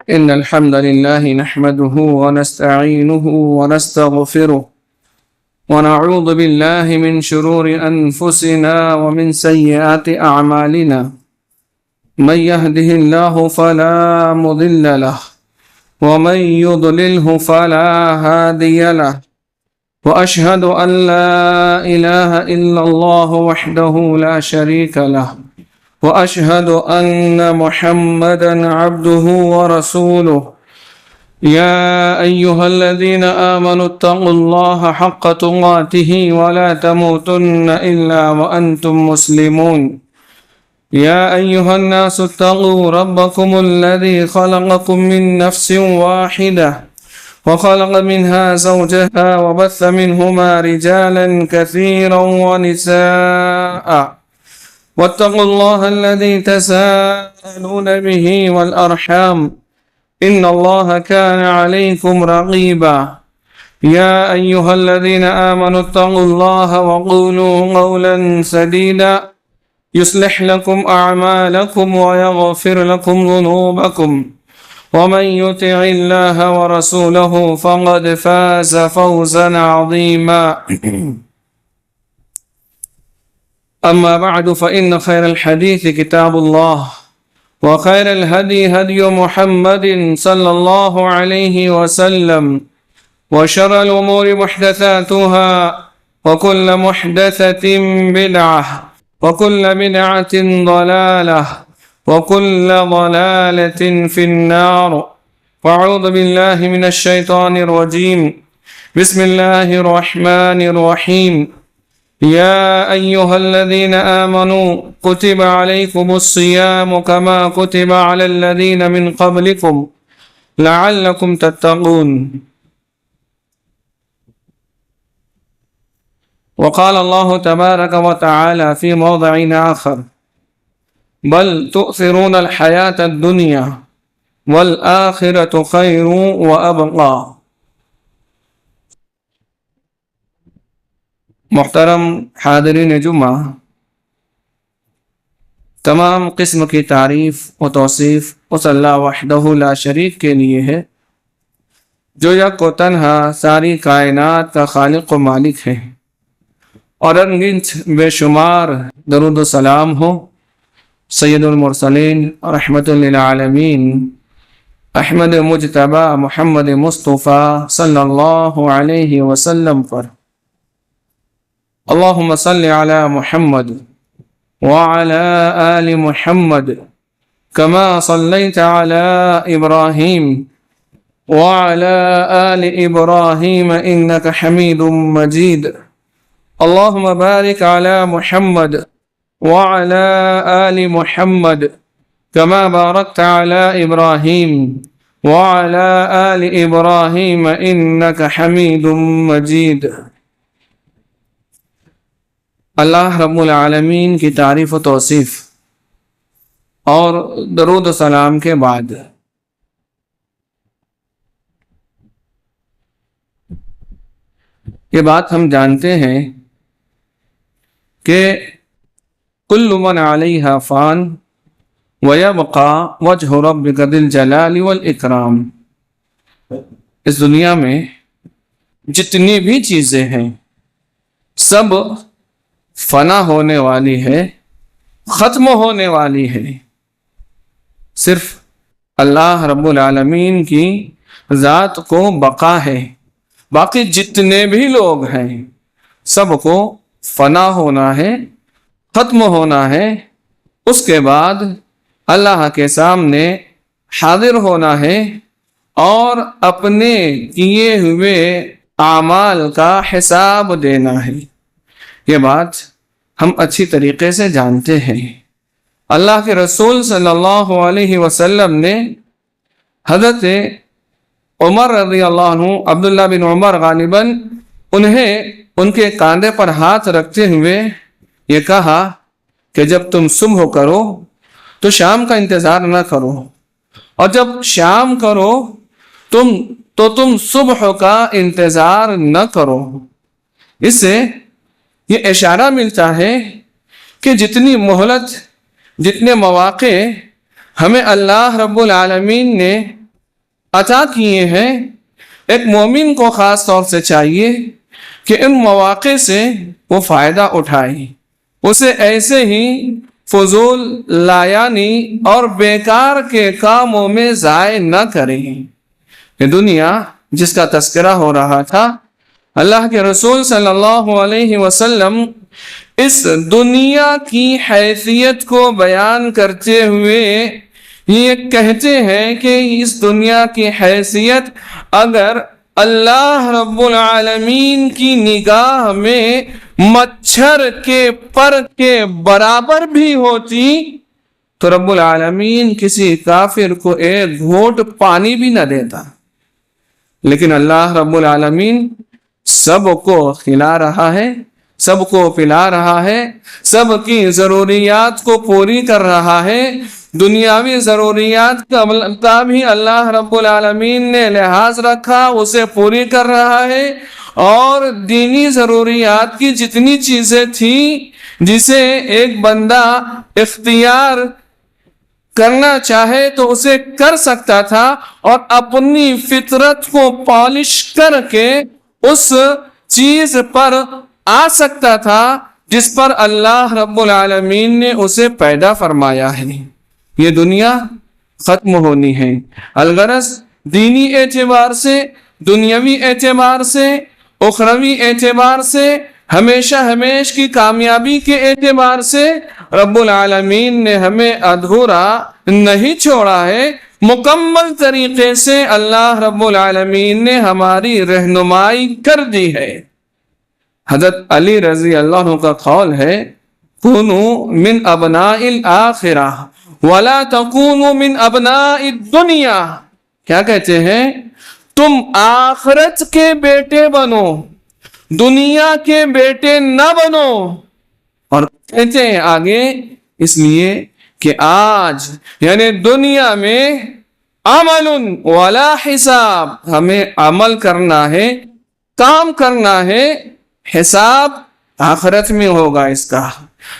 إن الحمد لله نحمده ونستعينه ونستغفره ونعوذ بالله من شرور أنفسنا ومن سيئات أعمالنا. من يهده الله فلا مضل له ومن يضلله فلا هادي له. وأشهد أن لا إله إلا الله وحده لا شريك له وأشهد أن محمدا عبده ورسوله. يا أيها الذين آمنوا اتقوا الله حق تقاته ولا تموتن إلا وأنتم مسلمون. يا أيها الناس اتقوا ربكم الذي خلقكم من نفس واحدة وخلق منها زوجها وبث منهما رجالا كثيرا ونساء. واتقوا الله الذي تساءلون به والأرحام إن الله كان عليكم رقيبا. يا أيها الذين آمنوا اتقوا الله وقولوا قولا سديدا يصلح لكم أعمالكم ويغفر لكم ذنوبكم ومن يطع الله ورسوله فقد فاز فوزا عظيما. أما بعد فإن خير الحديث كتاب الله وخير الهدي هدي محمد صلى الله عليه وسلم وشر الأمور محدثاتها وكل محدثة بدعة وكل بدعة ضلالة وكل ضلالة في النار. وأعوذ بالله من الشيطان الرجيم. بسم الله الرحمن الرحيم. يا أيها الذين آمنوا كتب عليكم الصيام كما كتب على الذين من قبلكم لعلكم تتقون. وقال الله تبارك وتعالى في موضع آخر: بل تؤثرون الحياة الدنيا والآخرة خير وأبقى. محترم حاضرین جمعہ، تمام قسم کی تعریف و توصیف اس اللہ وحدہ لا شریک کے لیے ہے جو یک و تنہا ساری کائنات کا خالق و مالک ہے، اور انگنت بے شمار درود و سلام ہو سید المرسلین رحمت للعالمین احمد مجتبی محمد مصطفیٰ صلی اللہ علیہ وسلم پر۔ اللهم صل على محمد وعلى آل محمد كما صليت على إبراهيم وعلى آل إبراهيم إنك حميد مجيد. اللهم بارك على محمد وعلى آل محمد كما باركت على إبراهيم وعلى آل إبراهيم إنك حميد مجيد. اللہ رب العالمین کی تعریف و توصیف اور درود و سلام کے بعد یہ بات ہم جانتے ہیں کہ کل من علیہا فان ویبقا وجہ ربک ذی الجلال والاکرام۔ اس دنیا میں جتنی بھی چیزیں ہیں سب فنا ہونے والی ہے، ختم ہونے والی ہے، صرف اللہ رب العالمین کی ذات کو بقا ہے۔ باقی جتنے بھی لوگ ہیں سب کو فنا ہونا ہے، ختم ہونا ہے، اس کے بعد اللہ کے سامنے حاضر ہونا ہے اور اپنے کیے ہوئے اعمال کا حساب دینا ہے۔ یہ بات ہم اچھی طریقے سے جانتے ہیں۔ اللہ کے رسول صلی اللہ علیہ وسلم نے حضرت عمر رضی اللہ عنہ، عبداللہ بن عمر غالباً، انہیں ان کے کاندھے پر ہاتھ رکھتے ہوئے یہ کہا کہ جب تم صبح کرو تو شام کا انتظار نہ کرو، اور جب شام کرو تم صبح کا انتظار نہ کرو۔ اس سے یہ اشارہ ملتا ہے کہ جتنی مہلت، جتنے مواقع ہمیں اللہ رب العالمین نے عطا کیے ہیں، ایک مومن کو خاص طور سے چاہیے کہ ان مواقع سے وہ فائدہ اٹھائے، اسے ایسے ہی فضول لایانی اور بیکار کے کاموں میں ضائع نہ کریں۔ یہ دنیا جس کا تذکرہ ہو رہا تھا، اللہ کے رسول صلی اللہ علیہ وسلم اس دنیا کی حیثیت کو بیان کرتے ہوئے یہ کہتے ہیں کہ اس دنیا کی حیثیت اگر اللہ رب العالمین کی نگاہ میں مچھر کے پر کے برابر بھی ہوتی تو رب العالمین کسی کافر کو ایک گھونٹ پانی بھی نہ دیتا، لیکن اللہ رب العالمین سب کو کھلا رہا ہے، سب کو پلا رہا ہے، سب کی ضروریات کو پوری کر رہا ہے۔ دنیاوی ضروریات کا بھی اللہ رب العالمین نے لحاظ رکھا، اسے پوری کر رہا ہے، اور دینی ضروریات کی جتنی چیزیں تھیں جسے ایک بندہ اختیار کرنا چاہے تو اسے کر سکتا تھا، اور اپنی فطرت کو پالش کر کے اس چیز پر آ سکتا تھا جس پر اللہ رب العالمین نے اسے پیدا فرمایا ہے۔ یہ دنیا ختم ہونی ہے، الغرض دینی اعتبار سے، دنیاوی اعتبار سے، اخروی اعتبار سے، ہمیشہ ہمیش کی کامیابی کے اعتبار سے رب العالمین نے ہمیں ادھورا نہیں چھوڑا ہے، مکمل طریقے سے اللہ رب العالمین نے ہماری رہنمائی کر دی ہے۔ حضرت علی رضی اللہ عنہ کا قول ہے، کونوا من ابناء الآخرہ ولا تکونوا من ابناء الدنیا۔ کیا کہتے ہیں؟ تم آخرت کے بیٹے بنو، دنیا کے بیٹے نہ بنو۔ اور کہتے ہیں آگے، اس لیے کہ آج یعنی دنیا میں عمل ولا حساب، ہمیں عمل کرنا ہے، کام کرنا ہے، حساب آخرت میں ہوگا اس کا۔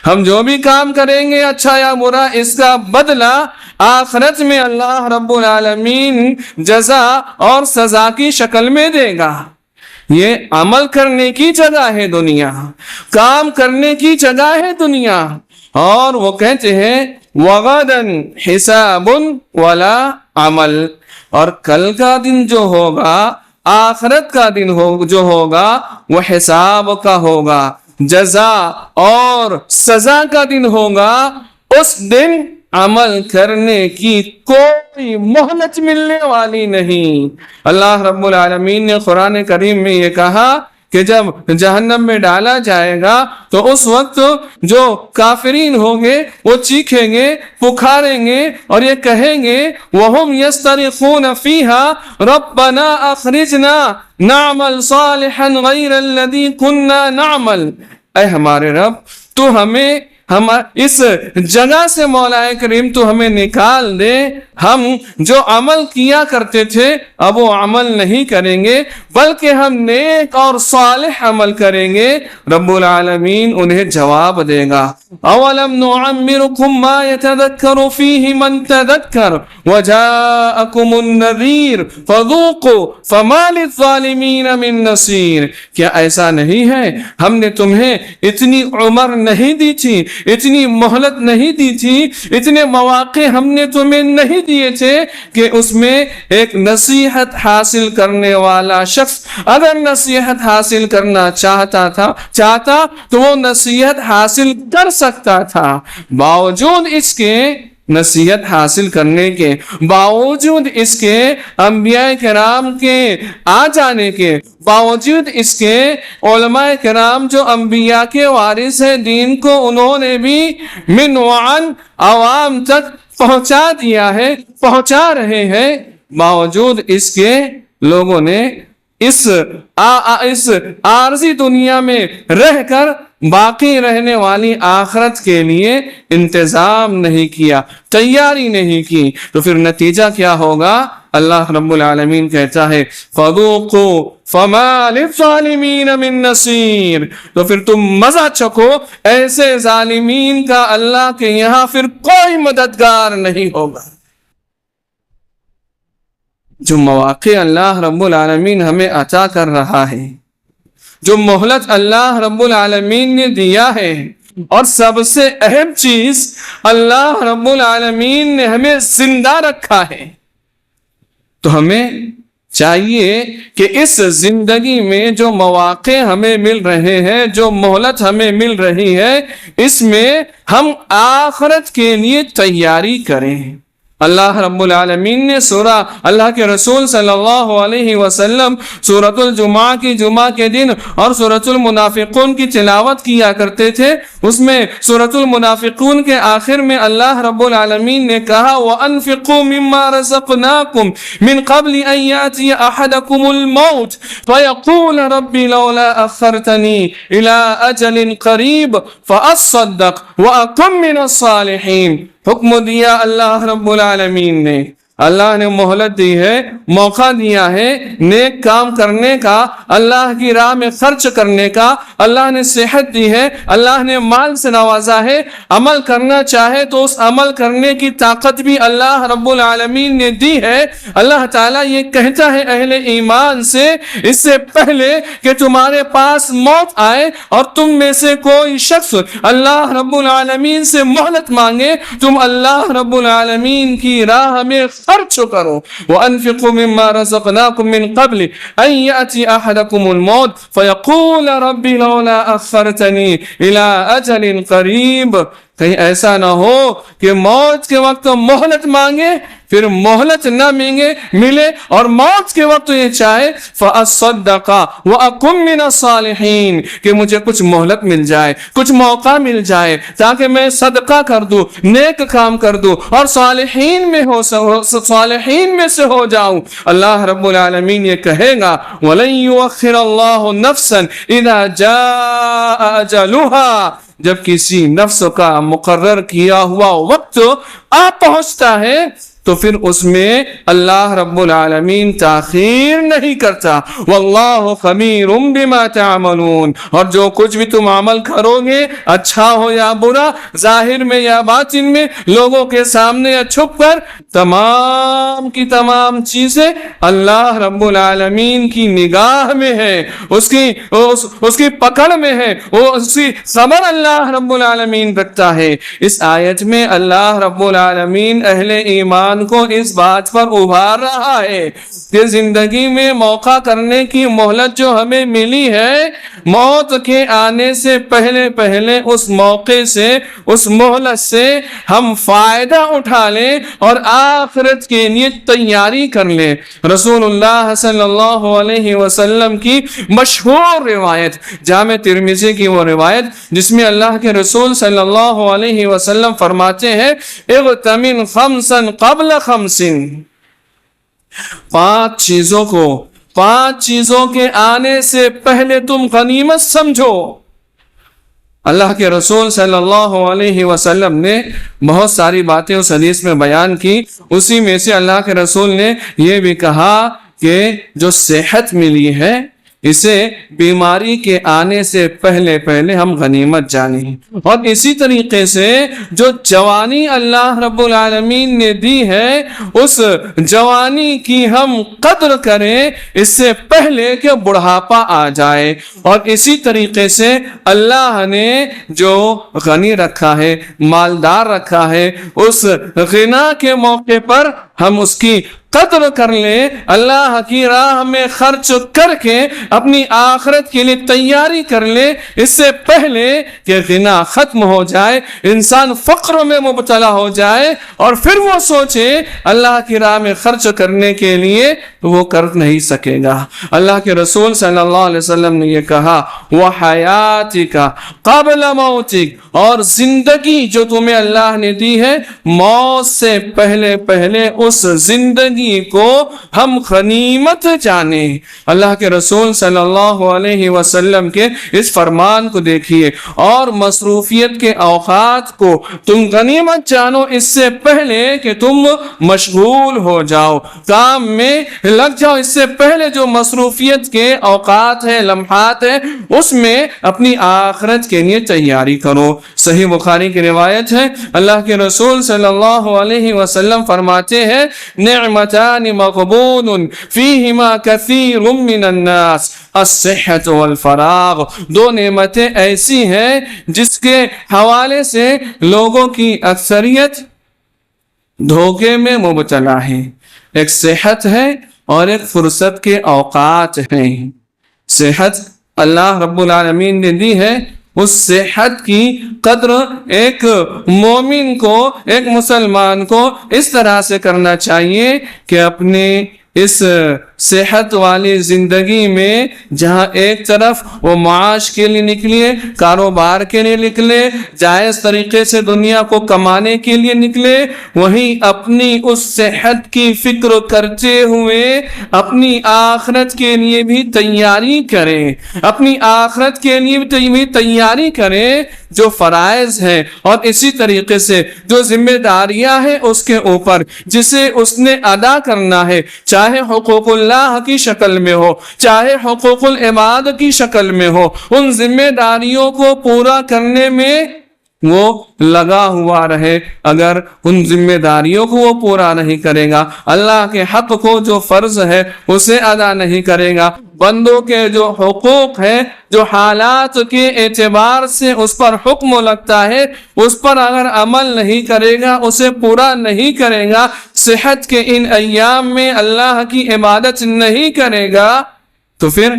ہم جو بھی کام کریں گے اچھا یا برا، اس کا بدلہ آخرت میں اللہ رب العالمین جزا اور سزا کی شکل میں دے گا۔ یہ عمل کرنے کی جگہ ہے دنیا، کام کرنے کی جگہ ہے دنیا۔ اور وہ کہتے ہیں وغدن حساب ولا عمل، اور کل کا دن جو ہوگا، آخرت کا دن جو ہوگا، وہ حساب کا ہوگا، جزا اور سزا کا دن ہوگا۔ اس دن عمل کرنے کی کوئی مہلت ملنے والی نہیں۔ اللہ رب العالمین نے قرآن کریم میں یہ کہا کہ جب جہنم میں ڈالا جائے گا تو اس وقت جو کافرین ہوں گے وہ چیخیں گے، پکاریں گے اور یہ کہیں گے وَهُمْ يَسْتَرِخُونَ فِيهَا رَبَّنَا أَخْرِجْنَا نَعْمَلْ صَالِحًا غَيْرَ الَّذِي كُنَّا نَعْمَلْ۔ اے ہمارے رب، تو ہمیں اس جگہ سے مولا کریم تو ہمیں نکال دے، ہم جو عمل کیا کرتے تھے اب وہ عمل نہیں کریں گے بلکہ ہم نیک اور صالح عمل کریں گے۔ رب العالمین انہیں جواب دے گا اولم نعمرکم ما يتذکر فیہ من تذکر وجاءکم النذیر فذوقوا فما للظالمین من نصیر۔ کیا ایسا نہیں ہے ہم نے تمہیں اتنی عمر نہیں دی تھی، اتنی مہلت نہیں دی تھی، اتنے مواقع ہم نے تمہیں نہیں دیے تھے کہ اس میں ایک نصیحت حاصل کرنے والا شخص اگر نصیحت حاصل کرنا چاہتا تو وہ نصیحت حاصل کر سکتا تھا۔ باوجود اس کے نصیحت حاصل کرنے کے، باوجود اس کے انبیاء کرام کے آ جانے کے، باوجود اس کے علماء کرام جو انبیاء کے وارث ہیں دین کو انہوں نے بھی من وعن عوام تک پہنچا دیا ہے، پہنچا رہے ہیں، باوجود اس کے لوگوں نے اس عارضی دنیا میں رہ کر باقی رہنے والی آخرت کے لیے انتظام نہیں کیا، تیاری نہیں کی، تو پھر نتیجہ کیا ہوگا؟ اللہ رب العالمین کہتا ہے فَذُوقُوا فَمَا لِلظَّالِمِينَ مِن نَصِيرٍ، تو پھر تم مزہ چکھو، ایسے ظالمین کا اللہ کے یہاں پھر کوئی مددگار نہیں ہوگا۔ جو مواقع اللہ رب العالمین ہمیں عطا کر رہا ہے، جو مہلت اللہ رب العالمین نے دیا ہے، اور سب سے اہم چیز اللہ رب العالمین نے ہمیں زندہ رکھا ہے، تو ہمیں چاہیے کہ اس زندگی میں جو مواقع ہمیں مل رہے ہیں، جو مہلت ہمیں مل رہی ہے، اس میں ہم آخرت کے لیے تیاری کریں۔ اللہ رب العالمین نے سورہ، اللہ کے رسول صلی اللہ علیہ وسلم سورۃ الجمعہ کی جمعہ کے دن اور سورۃ المنافقون کی تلاوت کیا کرتے تھے۔ اس میں سورۃ المنافقون کے آخر میں اللہ رب العالمین نے کہا وَأَنفِقُوا مِمَّا رَزَقْنَاكُمْ مِنْ قَبْلِ أَنْ يَأْتِيَ أَحَدَكُمُ الْمَوْتُ فَيَقُولَ رَبِّ لَوْلَا أَخَّرْتَنِي إِلَىٰ أَجَلٍ قَرِيبٍ فَأَصَّدَّقْ وَأَكُن مِّنَ الصَّالِحِينَ۔ حکم دیا اللہ رب العالمین نے، اللہ نے مہلت دی ہے، موقع دیا ہے نیک کام کرنے کا، اللہ کی راہ میں خرچ کرنے کا، اللہ نے صحت دی ہے، اللہ نے مال سے نوازا ہے، عمل کرنا چاہے تو اس عمل کرنے کی طاقت بھی اللہ رب العالمین نے دی ہے۔ اللہ تعالیٰ یہ کہتا ہے اہل ایمان سے، اس سے پہلے کہ تمہارے پاس موت آئے اور تم میں سے کوئی شخص اللہ رب العالمین سے مہلت مانگے، تم اللہ رب العالمین کی راہ میں خرچ کرو۔ وَأَنفِقُوا مِمَّا رَزَقْنَاكُمْ مِنْ قَبْلِ أَنْ يَأْتِيَ أَحَدَكُمُ الْمَوْتُ فَيَقُولَ رَبِّ لَوْلَا أَخَّرْتَنِي إِلَىٰ أَجَلٍ قَرِيبٍ۔ کہیں ایسا نہ ہو کہ موت کے وقت مہلت مانگے پھر مہلت نہ ملے اور موت کے وقت یہ چاہے فَأَصَّدَّقَ وَأَكُن مِّنَ الصَّالِحِينَ، کہ مجھے کچھ مہلت مل جائے، کچھ موقع مل جائے تاکہ میں صدقہ کر دوں، نیک کام کر دوں اور صالحین میں سے ہو جاؤں۔ اللہ رب العالمین یہ کہے گا وَلَن يُؤَخِّرَ اللَّهُ نَفْسًا إِذَا جَاءَ أَجَلُهَا، جب کسی نفس کا مقرر کیا ہوا وقت آ پہنچتا ہے تو پھر اس میں اللہ رب العالمین تاخیر نہیں کرتا۔ واللہ خبیر بما تعملون، اور جو کچھ بھی تم عمل کرو گے اچھا ہو یا برا، ظاہر میں یا باطن میں، لوگوں کے سامنے یا چھپ کر، تمام کی تمام چیزیں اللہ رب العالمین کی نگاہ میں ہے، اس کی پکڑ میں ہے، اس کی خبر اللہ رب العالمین رکھتا ہے۔ اس آیت میں اللہ رب العالمین اہل ایمان کو اس بات پر ابھار رہا ہے کہ زندگی میں موقع کرنے کی مہلت جو ہمیں ملی ہے، موت کے آنے سے پہلے اس موقع سے، اس مہلت سے ہم فائدہ اٹھا لیں اور آخرت کے لیے تیاری کر لیں۔ رسول اللہ صلی اللہ علیہ وسلم کی مشہور روایت، جامع ترمذی کی وہ روایت جس میں اللہ کے رسول صلی اللہ علیہ وسلم فرماتے ہیں اغتنم خمسا قبل خمسن، پانچ چیزوں کے آنے سے پہلے تم غنیمت سمجھو۔ اللہ کے رسول صلی اللہ علیہ وسلم نے بہت ساری باتیں اس حدیث میں بیان کی، اسی میں سے اللہ کے رسول نے یہ بھی کہا کہ جو صحت ملی ہے اسے بیماری کے آنے سے پہلے ہم غنیمت جانیں، اور اسی طریقے سے جو جوانی اللہ رب العالمین نے دی ہے اس جوانی کی ہم قدر کریں اس سے پہلے کہ بڑھاپا آ جائے، اور اسی طریقے سے اللہ نے جو غنی رکھا ہے، مالدار رکھا ہے، اس غنا کے موقع پر ہم اس کی قدر کر لیں، اللہ کی راہ میں خرچ کر کے اپنی آخرت کے لیے تیاری کر لیں اس سے پہلے کہ غنا ختم ہو جائے، انسان فقر میں مبتلا ہو جائے اور پھر وہ سوچے اللہ کی راہ میں خرچ کرنے کے لیے وہ کر نہیں سکے گا۔ اللہ کے رسول صلی اللہ علیہ وسلم نے یہ کہا وَحَيَاتِكَ قَبْلَ مَوْتِكَ، اور زندگی جو تمہیں اللہ نے دی ہے موت سے پہلے اس زندگی کو ہم غنیمت جانیں۔ اللہ کے رسول صلی اللہ علیہ وسلم کے اس فرمان کو دیکھیے، اور مصروفیت کے اوقات کو تم غنیمت جانو اس سے پہلے کہ تم مشغول ہو جاؤ، کام میں لگ جاؤ، اس سے پہلے جو مصروفیت کے اوقات ہیں، لمحات ہیں، اس میں اپنی آخرت کے لیے تیاری کرو۔ صحیح بخاری کی روایت ہے، اللہ کے رسول صلی اللہ علیہ وسلم فرماتے ہیں نعمت نعمتان مغبون فیہما کثیر من الناس الصحت والفراغ. دو نعمتیں ایسی ہیں جس کے حوالے سے لوگوں کی اکثریت دھوکے میں مبتلا ہے. ایک صحت ہے اور ایک فرصت کے اوقات ہیں. صحت اللہ رب العالمین نے دی ہے. اس صحت کی قدر ایک مومن کو، ایک مسلمان کو اس طرح سے کرنا چاہیے کہ اپنے اس صحت والی زندگی میں جہاں ایک طرف وہ معاش کے لیے نکلے، کاروبار کے لیے نکلے، جائز طریقے سے دنیا کو کمانے کے لیے نکلے، وہیں اپنی اس صحت کی فکر کرتے ہوئے اپنی آخرت کے لیے بھی تیاری کریں. اپنی آخرت کے لیے بھی تیاری کریں جو فرائض ہیں، اور اسی طریقے سے جو ذمہ داریاں ہیں اس کے اوپر جسے اس نے ادا کرنا ہے، چاہے حقوق اللہ کی شکل میں ہو، چاہے حقوق العباد کی شکل میں ہو، ان ذمہ داریوں کو پورا کرنے میں وہ لگا ہوا رہے. اگر ان ذمہ داریوں کو وہ پورا نہیں کرے گا، اللہ کے حق کو جو فرض ہے اسے ادا نہیں کرے گا، بندوں کے جو حقوق ہیں، جو حالات کے اعتبار سے اس پر حکم لگتا ہے، اس پر اگر عمل نہیں کرے گا، اسے پورا نہیں کرے گا، صحت کے ان ایام میں اللہ کی عبادت نہیں کرے گا، تو پھر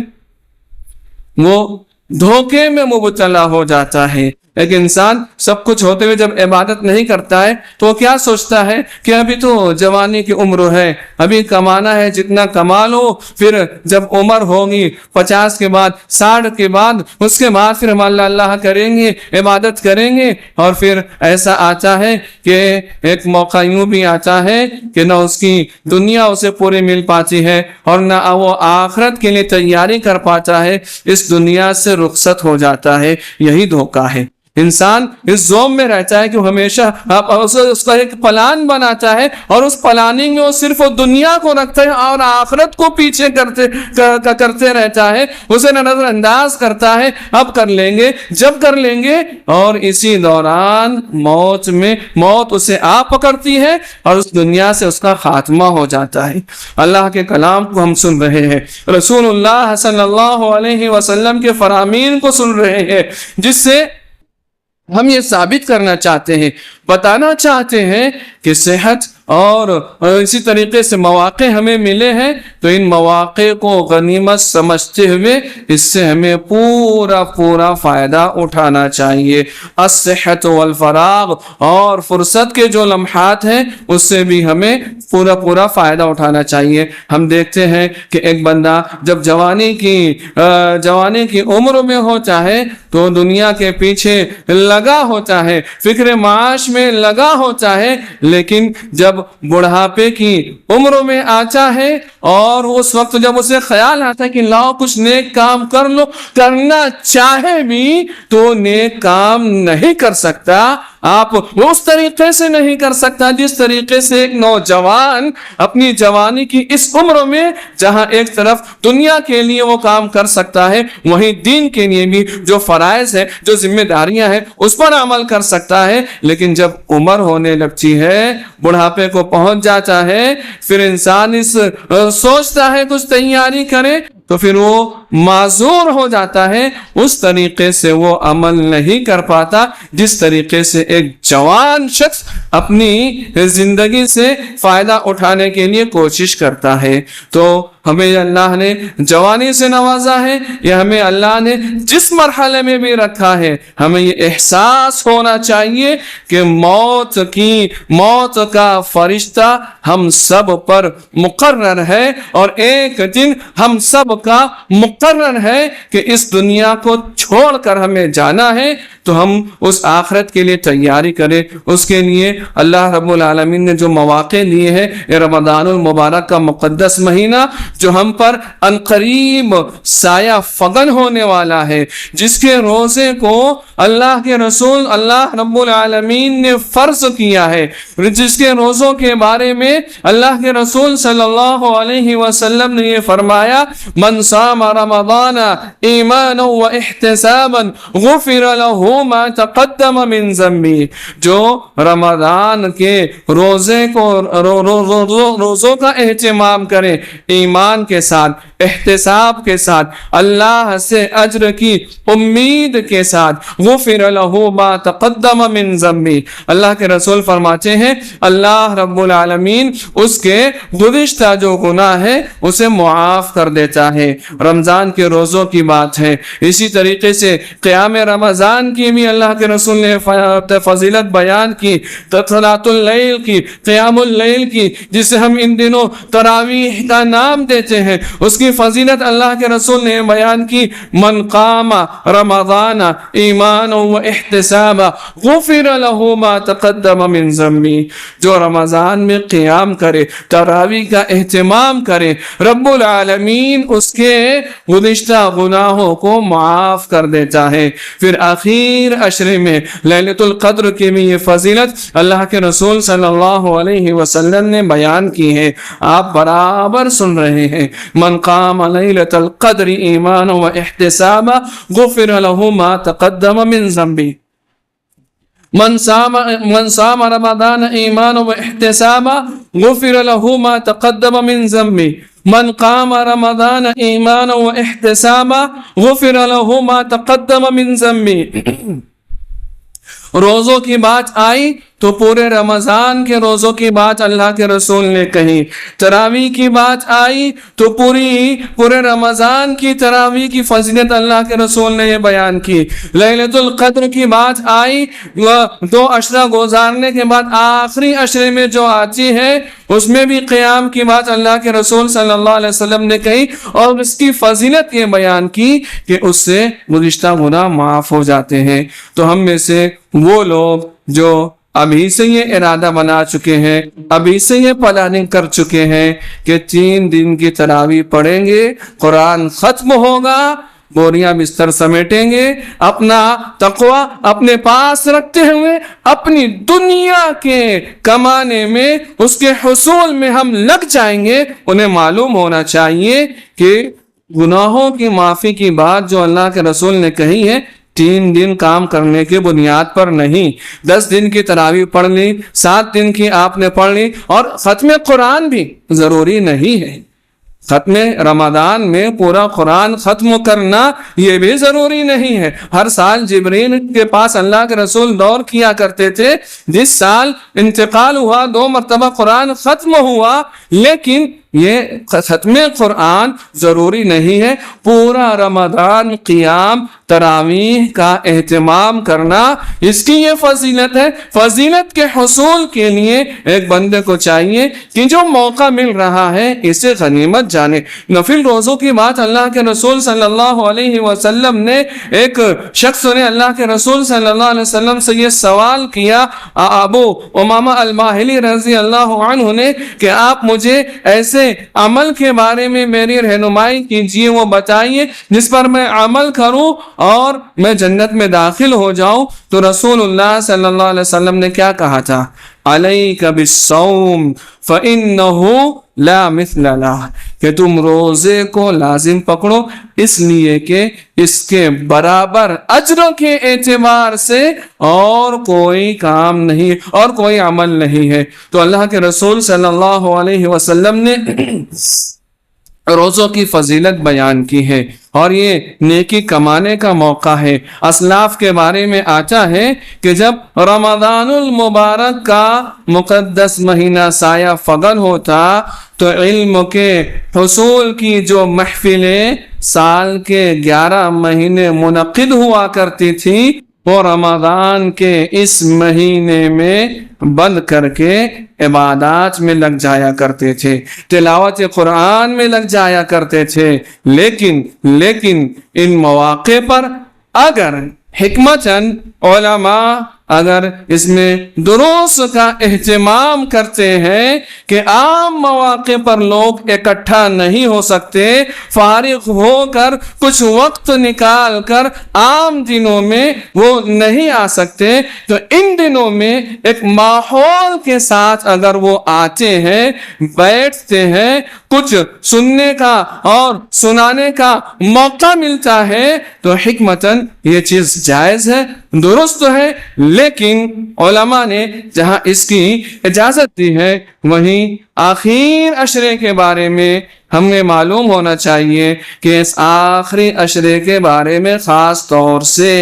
وہ دھوکے میں مبتلا ہو جاتا ہے. ایک انسان سب کچھ ہوتے ہوئے جب عبادت نہیں کرتا ہے تو وہ کیا سوچتا ہے کہ ابھی تو جوانی کی عمر ہے، ابھی کمانا ہے، جتنا کما لو، پھر جب عمر ہوگی 50 کے بعد، 60 کے بعد، اس کے بعد پھر ہم اللہ کریں گے، عبادت کریں گے. اور پھر ایسا آتا ہے کہ ایک موقع یوں بھی آتا ہے کہ نہ اس کی دنیا اسے پوری مل پاتی ہے اور نہ وہ آخرت کے لیے تیاری کر پاتا ہے، اس دنیا سے رخصت ہو جاتا ہے. یہی دھوکہ ہے. انسان اس زوم میں رہتا ہے کہ وہ ہمیشہ اس کا ایک پلان بناتا ہے، اور اس پلاننگ میں وہ صرف دنیا کو رکھتا ہے اور آخرت کو پیچھے کرتے رہتا ہے، اسے نظر انداز کرتا ہے. اب کر لیں گے، جب کر لیں گے، اور اسی دوران موت اسے آ پکڑتی ہے اور اس دنیا سے اس کا خاتمہ ہو جاتا ہے. اللہ کے کلام کو ہم سن رہے ہیں، رسول اللہ صلی اللہ علیہ وسلم کے فرامین کو سن رہے ہیں، جس سے ہم یہ ثابت کرنا چاہتے ہیں، بتانا چاہتے ہیں کہ صحت اور اسی طریقے سے مواقع ہمیں ملے ہیں تو ان مواقع کو غنیمت سمجھتے ہوئے اس سے ہمیں پورا فائدہ اٹھانا چاہیے. الصحت والفراغ، اور فرصت کے جو لمحات ہیں اس سے بھی ہمیں پورا فائدہ اٹھانا چاہیے. ہم دیکھتے ہیں کہ ایک بندہ جب جوانی کی عمر میں ہوتا ہے تو دنیا کے پیچھے لگا ہوتا ہے، فکر معاش میں لگا ہوتا ہے، لیکن جب بڑھاپے کی عمر میں آتا ہے اور اس وقت جب اسے خیال آتا ہے کہ لاؤ کچھ نیک کام کر لو، کرنا چاہے بھی تو نیک کام نہیں کر سکتا. آپ اس طریقے سے نہیں کر سکتا جس طریقے سے ایک نوجوان اپنی جوانی کی اس عمر میں جہاں ایک طرف دنیا کے لیے وہ کام کر سکتا ہے، وہیں دین کے لیے بھی جو فرائض ہے، جو ذمہ داریاں ہیں، اس پر عمل کر سکتا ہے. لیکن جب عمر ہونے لگتی ہے، بڑھاپے کو پہنچ جاتا ہے، پھر انسان سوچتا ہے کچھ تیاری کرے تو پھر وہ معذور ہو جاتا ہے. اس طریقے سے وہ عمل نہیں کر پاتا جس طریقے سے ایک جوان شخص اپنی زندگی سے فائدہ اٹھانے کے لیے کوشش کرتا ہے. تو ہمیں اللہ نے جوانی سے نوازا ہے، یا ہمیں اللہ نے جس مرحلے میں بھی رکھا ہے، ہمیں یہ احساس ہونا چاہیے کہ موت کا فرشتہ ہم سب پر مقرر ہے، اور ایک دن ہم سب کا مقرر ہے کہ اس دنیا کو چھوڑ کر ہمیں جانا ہے. تو ہم اس آخرت کے لیے تیاری کریں. اس کے لیے اللہ رب العالمین نے جو مواقع لیے ہیں، یہ رمضان المبارک کا مقدس مہینہ جو ہم پر عنقریب سایہ فگن ہونے والا ہے، جس کے روزے کو اللہ کے رسول اللہ رب العالمین نے فرض کیا ہے، جس کے روزوں کے بارے میں اللہ کے رسول صلی اللہ علیہ وسلم نے یہ فرمایا: من صام رمضان ایمانا و احتسابا غفر له ما تقدم من ذنبی، جو رمضان کے روزوں کا اہتمام کرے ایمان کے ساتھ، احتساب کے ساتھ، اللہ سے اجر کی امید کے ساتھ، غفر له ما تقدم من ذنبی، اللہ کے رسول فرماتے ہیں اللہ رب العالمین اس کے گزشتہ جو گناہ ہے اسے معاف کر دیتا ہے۔ رمضان کے روزوں کی بات ہے۔ اسی طریقے سے قیام رمضان کی بھی اللہ کے رسول نے فضیلت بیان کی، صلاۃ اللیل کی، قیام اللیل کی، جسے ہم ان دنوں تراویح کا نام دیتے ہیں، اس کی فضیلت اللہ کے رسول نے بیان کی۔ من قام رمضان ایمانا و احتسابا غفر له ما تقدم من ذنبی، جو رمضان میں قیام کرے، تراویح کا اہتمام کرے، رب العالمین اس کے گزشتہ گناہوں کو معاف کر دیتا ہے۔ پھر آخر عشرے میں لیلۃ القدر کی بھی یہ فضیلت اللہ کے رسول صلی اللہ علیہ وسلم نے بیان کی ہے، آپ برابر سن رہے ہیں۔ من قام لیلۃ القدر ایمانا و احتسابا غفر له ما تقدم من ذنبی، من صام رمضان ایمانا و احتسابا غفر له ما تقدم من ذنبی، من قام رمضان ایمانا و احتسابا غفر له ما تقدم من ذنبی۔ روزوں کی بات آئی تو پورے رمضان کے روزوں کی بات اللہ کے رسول نے کہی، تراویح کی بات آئی تو پورے رمضان کی تراویح کی فضیلت اللہ کے رسول نے یہ بیان کی، لیلۃ القدر کی بات آئی، دو عشرہ گزارنے کے بعد آخری عشرے میں جو آتی ہے اس میں بھی قیام کی بات اللہ کے رسول صلی اللہ علیہ وسلم نے کہی اور اس کی فضیلت یہ بیان کی کہ اس سے گزشتہ گناہ معاف ہو جاتے ہیں۔ تو ہم میں سے وہ لوگ جو ابھی سے یہ ارادہ بنا چکے ہیں، ابھی سے یہ پلاننگ کر چکے ہیں کہ 3 دن کی تراویح پڑھیں گے، قرآن ختم ہوگا، بوریاں بستر سمیٹیں گے، اپنا تقوی اپنے پاس رکھتے ہوئے اپنی دنیا کے کمانے میں، اس کے حصول میں ہم لگ جائیں گے، انہیں معلوم ہونا چاہیے کہ گناہوں کی معافی کی بات جو اللہ کے رسول نے کہی ہے 3 دن کام کرنے کی بنیاد پر نہیں، 10 دن کی تراویح پڑھ لی، 7 دن کی آپ نے پڑھ لی، اور ختم قرآن بھی ضروری نہیں ہے۔ ختم رمضان میں پورا قرآن ختم کرنا یہ بھی ضروری نہیں ہے۔ ہر سال جبریل کے پاس اللہ کے رسول دور کیا کرتے تھے، جس سال انتقال ہوا 2 مرتبہ قرآن ختم ہوا، لیکن یہ ختم قرآن ضروری نہیں ہے۔ پورا رمضان قیام تراویح کا اہتمام کرنا، اس کی یہ فضیلت ہے۔ فضیلت کے حصول کے لیے ایک بندے کو چاہیے کہ جو موقع مل رہا ہے اسے غنیمت جانے۔ نفل روزوں کی بات اللہ کے رسول صلی اللہ علیہ وسلم نے، ایک شخص نے اللہ کے رسول صلی اللہ علیہ وسلم سے یہ سوال کیا، ابو امامہ الباہلی رضی اللہ عنہ نے، کہ آپ مجھے ایسے عمل کے بارے میں میری رہنمائی کیجیے، وہ بتائیے جس پر میں عمل کروں اور میں جنت میں داخل ہو جاؤں۔ تو رسول اللہ صلی اللہ علیہ وسلم نے کیا کہا تھا؟ علیک بالصوم فإنہ لا مثل لہ، کہ تم روزے کو لازم پکڑو، اس لیے کہ اس کے برابر اجروں کے اعتبار سے اور کوئی کام نہیں اور کوئی عمل نہیں ہے۔ تو اللہ کے رسول صلی اللہ علیہ وسلم نے روزوں کی فضیلت بیان کی ہے، اور یہ نیکی کمانے کا موقع ہے۔ اسلاف کے بارے میں آتا ہے کہ جب رمضان المبارک کا مقدس مہینہ سایہ فگن ہوتا تو علم کے حصول کی جو محفلیں سال کے 11 مہینے منعقد ہوا کرتی تھی، وہ رمضان کے اس مہینے میں بند کر کے عبادات میں لگ جایا کرتے تھے، تلاوت قرآن میں لگ جایا کرتے تھے۔ لیکن ان مواقع پر اگر حکمتاً علماء اگر اس میں دروس کا اہتمام کرتے ہیں کہ عام مواقع پر لوگ اکٹھا نہیں ہو سکتے، فارغ ہو کر کچھ وقت نکال کر عام دنوں میں وہ نہیں آ سکتے، تو ان دنوں میں ایک ماحول کے ساتھ اگر وہ آتے ہیں، بیٹھتے ہیں، کچھ سننے کا اور سنانے کا موقع ملتا ہے، تو حکمتاً یہ چیز جائز ہے، درست ہے، لیکن علماء نے جہاں اس کی اجازت دی ہے وہیں آخر عشرے کے بارے میں ہمیں معلوم ہونا چاہیے کہ اس آخری عشرے کے بارے میں خاص طور سے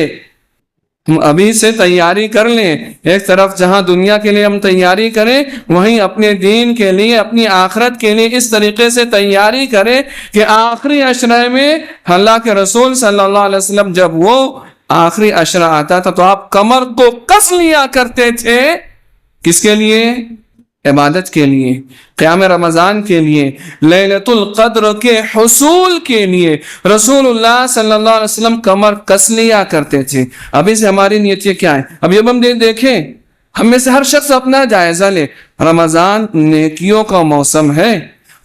ہم ابھی سے تیاری کر لیں۔ ایک طرف جہاں دنیا کے لیے ہم تیاری کریں، وہیں اپنے دین کے لیے، اپنی آخرت کے لیے اس طریقے سے تیاری کریں کہ آخری عشرے میں اللہ کے رسول صلی اللہ علیہ وسلم جب وہ آخری عشرہ آتا تھا تو آپ کمر کو کس لیا کرتے تھے۔ کس کے لیے؟ عبادت کے لیے، قیام رمضان کے لیے، لیلۃ القدر کے حصول کے لیے رسول اللہ صلی اللہ علیہ وسلم کمر کس لیا کرتے تھے۔ ابھی سے ہماری نیتیں کیا ہیں؟ ابھی ہم دیکھیں، ہم میں سے ہر شخص اپنا جائزہ لے۔ رمضان نیکیوں کا موسم ہے،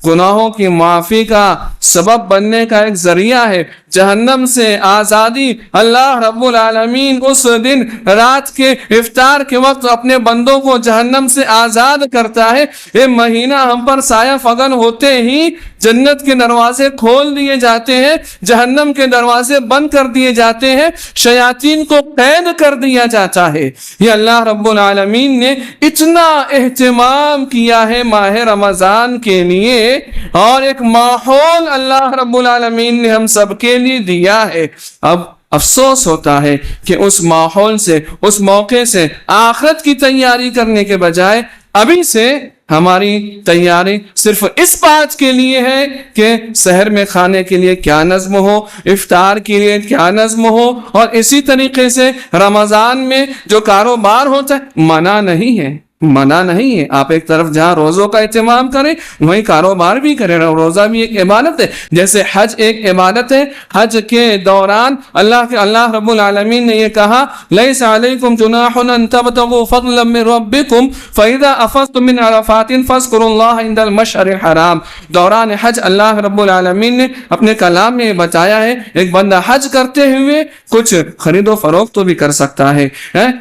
گناہوں کی معافی کا سبب بننے کا ایک ذریعہ ہے، جہنم سے آزادی۔ اللہ رب العالمین اس دن رات کے افطار کے وقت اپنے بندوں کو جہنم سے آزاد کرتا ہے۔ یہ مہینہ ہم پر سایہ فگن ہوتے ہی جنت کے دروازے کھول دیے جاتے ہیں، جہنم کے دروازے بند کر دیے جاتے ہیں، شیاطین کو قید کر دیا جاتا ہے۔ یہ اللہ رب العالمین نے اتنا اہتمام کیا ہے ماہ رمضان کے لیے، اور ایک ماحول اللہ رب العالمین نے ہم سب کے لیے دیا ہے۔ اب افسوس ہوتا ہے کہ اس ماحول سے، اس موقع سے آخرت کی تیاری کرنے کے بجائے ابھی سے ہماری تیاری صرف اس بات کے لیے ہے کہ سحر میں کھانے کے لیے کیا نظم ہو، افطار کے لیے کیا نظم ہو، اور اسی طریقے سے رمضان میں جو کاروبار ہوتا ہے منع نہیں ہے، منع نہیں ہے۔ آپ ایک طرف جہاں روزوں کا اہتمام کریں وہیں کاروبار بھی کریں۔ روزہ بھی ایک عبادت ہے، جیسے حج ایک عبادت ہے۔ حج کے دوران اللہ رب العالمین نے یہ کہا، لیس علیکم جناح ان تبتغوا فضلا من ربکم فاذا افضتم من عرفات فاذکروا اللہ عند المشعر الحرام۔ دوران حج اللہ رب العالمین نے اپنے کلام میں بتایا ہے، ایک بندہ حج کرتے ہوئے کچھ خرید و فروخت تو بھی کر سکتا ہے،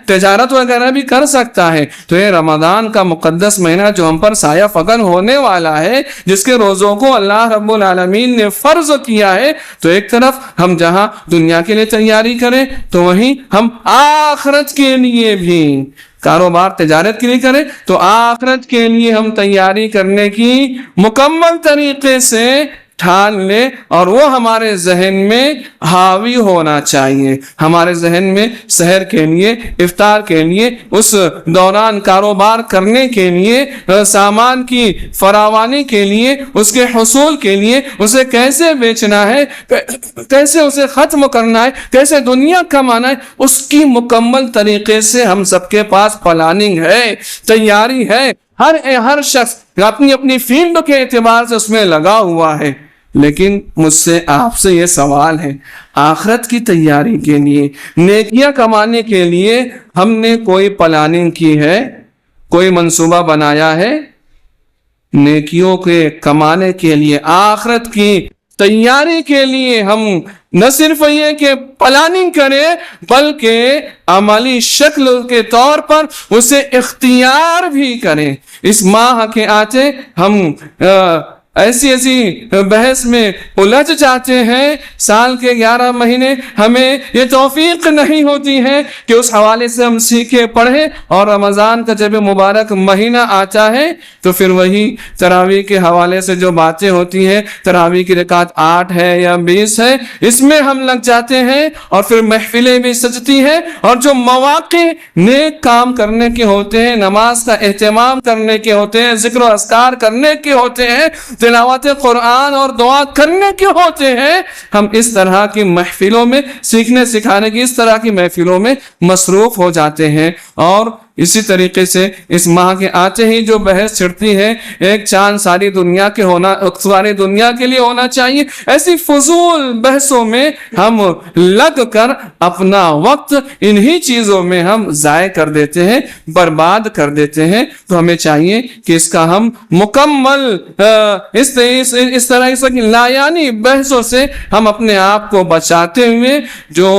تجارت وغیرہ بھی کر سکتا ہے۔ تو یہ رمضان کا مقدس مہینہ جو ہم پر سایہ فگن ہونے والا ہے، جس کے روزوں کو اللہ رب العالمین نے فرض کیا ہے، تو ایک طرف ہم جہاں دنیا کے لیے تیاری کریں تو وہیں ہم آخرت کے لیے بھی کاروبار تجارت کے لیے کریں، تو آخرت کے لیے ہم تیاری کرنے کی مکمل طریقے سے ٹھان لے، اور وہ ہمارے ذہن میں حاوی ہونا چاہیے۔ ہمارے ذہن میں سحر کے لیے، افطار کے لیے، اس دوران کاروبار کرنے کے لیے، سامان کی فراوانی کے لیے، اس کے حصول کے لیے، اسے کیسے بیچنا ہے، کیسے اسے ختم کرنا ہے، کیسے دنیا کمانا ہے، اس کی مکمل طریقے سے ہم سب کے پاس پلاننگ ہے، تیاری ہے۔ ہر شخص اپنی اپنی فیلڈ کے اعتبار سے اس میں لگا ہوا ہے۔ لیکن مجھ سے آپ سے یہ سوال ہے، آخرت کی تیاری کے لیے، نیکیاں کمانے کے لیے ہم نے کوئی پلاننگ کی ہے، کوئی منصوبہ بنایا ہے؟ نیکیوں کے کمانے کے لیے، آخرت کی تیاری کے لیے ہم نہ صرف یہ کہ پلاننگ کریں بلکہ عملی شکل کے طور پر اسے اختیار بھی کریں۔ اس ماہ کے آتے ہم ایسی بحث میں الجھ جاتے ہیں، سال کے 11 مہینے ہمیں یہ توفیق نہیں ہوتی ہے کہ اس حوالے سے ہم سیکھیں پڑھیں، اور رمضان کا جب مبارک مہینہ آتا ہے تو پھر وہی تراویح کے حوالے سے جو باتیں ہوتی ہیں، تراویح کی رکعت 8 ہے یا 20 ہے، اس میں ہم لگ جاتے ہیں، اور پھر محفلیں بھی سجتی ہیں، اور جو مواقع نیک کام کرنے کے ہوتے ہیں، نماز کا اہتمام کرنے کے ہوتے ہیں، ذکر و اذکار کرنے کے ہوتے ہیں، تلاوت قرآن اور دعا کرنے کے ہوتے ہیں، ہم اس طرح کی محفلوں میں، سیکھنے سکھانے کی اس طرح کی محفلوں میں مصروف ہو جاتے ہیں۔ اور اسی طریقے سے اس ماہ کے آتے ہی جو بحث چھڑتی ہے، ایک چاند ساری دنیا کے لیے ہونا چاہیے، ایسی فضول بحثوں میں ہم لگ کر اپنا وقت انہی چیزوں میں ہم ضائع کر دیتے ہیں، برباد کر دیتے ہیں۔ تو ہمیں چاہیے کہ اس کا ہم مکمل اس طرح کی لایانی بحثوں سے ہم اپنے آپ کو بچاتے ہوئے جو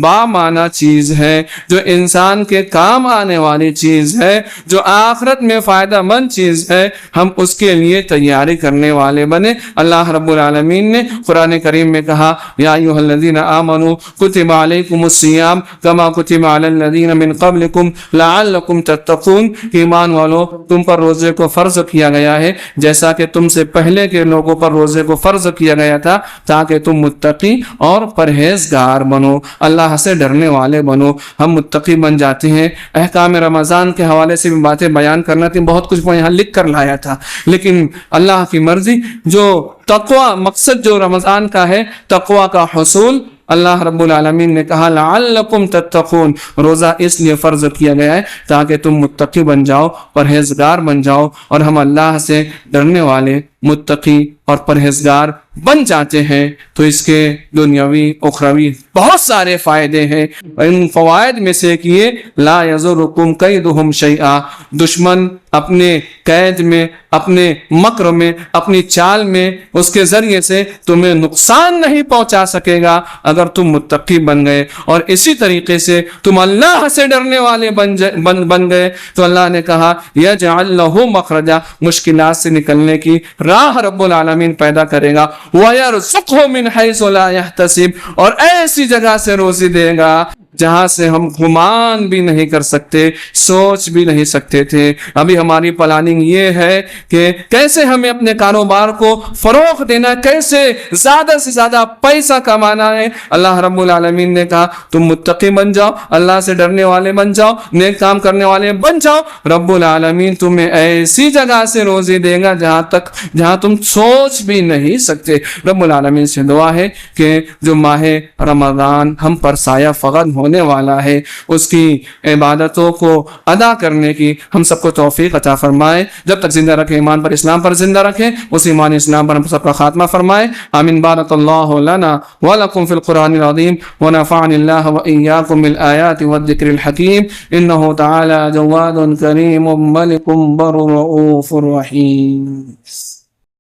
بامعنی چیز ہے، جو انسان کے کام آنے والی والی چیز ہے، جو آخرت میں فائدہ مند چیز ہے، ہم اس کے لیے تیاری کرنے والے بنے۔ اللہ رب العالمین نے قرآن کریم میں کہا یا ایھا الذین آمنوا کتب علیکم الصیام کما کتب علی الذین من قبلکم لعلکم تتقون، ایمان والو تم پر روزے کو فرض کیا گیا ہے جیسا کہ تم سے پہلے کے لوگوں پر روزے کو فرض کیا گیا تھا تاکہ تم متقی اور پرہیزگار بنو، اللہ سے ڈرنے والے بنو۔ ہم متقی بن جاتے ہیں۔ احکام رمضان کے حوالے سے بھی باتیں بیان کرنا تھی، بہت کچھ میں یہاں لکھ کر لایا تھا، لیکن اللہ کی مرضی، جو تقوی مقصد جو رمضان کا ہے، تقوی کا حصول، اللہ رب العالمین نے کہا لعلکم تتقون، روزہ اس لیے فرض کیا گیا ہے تاکہ تم متقی بن جاؤ، پرہیزگار بن جاؤ، اور ہم اللہ سے ڈرنے والے، متقی اور پرہیزگار بن جاتے ہیں تو اس کے دنیاوی اخروی بہت سارے فائدے ہیں۔ ان فوائد میں سے ایک یہ لا یضرکم کیدہم شیئا، دشمن اپنے قید میں، اپنے مکر میں، اپنی چال میں، اس کے ذریعے سے تمہیں نقصان نہیں پہنچا سکے گا اگر تم متقی بن گئے، اور اسی طریقے سے تم اللہ سے ڈرنے والے بن گئے تو اللہ نے کہا یجعل لہ مخرجا، مشکلات سے نکلنے کی راہ رب العالمین پیدا کرے گا، وَيَرْزُقْهُ مِنْ حَيْثُ لَا يَحْتَسِبُ، اور ایسی جگہ سے روزی دے گا جہاں سے ہم گمان بھی نہیں کر سکتے، سوچ بھی نہیں سکتے تھے۔ ابھی ہماری پلاننگ یہ ہے کہ کیسے ہمیں اپنے کاروبار کو فروغ دینا، کیسے زیادہ سے زیادہ پیسہ کمانا ہے۔ اللہ رب العالمین نے کہا تم متقی بن جاؤ، اللہ سے ڈرنے والے بن جاؤ، نیک کام کرنے والے بن جاؤ، رب العالمین تمہیں ایسی جگہ سے روزی دے گا جہاں تم سوچ بھی نہیں سکتے۔ رب العالمین سے دعا ہے کہ جو ماہ رمضان ہم پر سایہ فغن ہونے والا ہے، اس کی عبادتوں کو ادا کرنے کی ہم سب کو توفیق عطا فرمائے، جب تک زندہ رکھے ایمان پر، اسلام پر زندہ رکھے، اس ایمان اسلام پر ہم سب کا خاتمہ فرمائے، آمین۔ بارک اللہ لنا ولکم فی القرآن العظیم ونفعني اللہ وإیاکم بالآیات والذکر الحکیم، انہ تعالی جواد کریم ملک بر رؤوف رحیم۔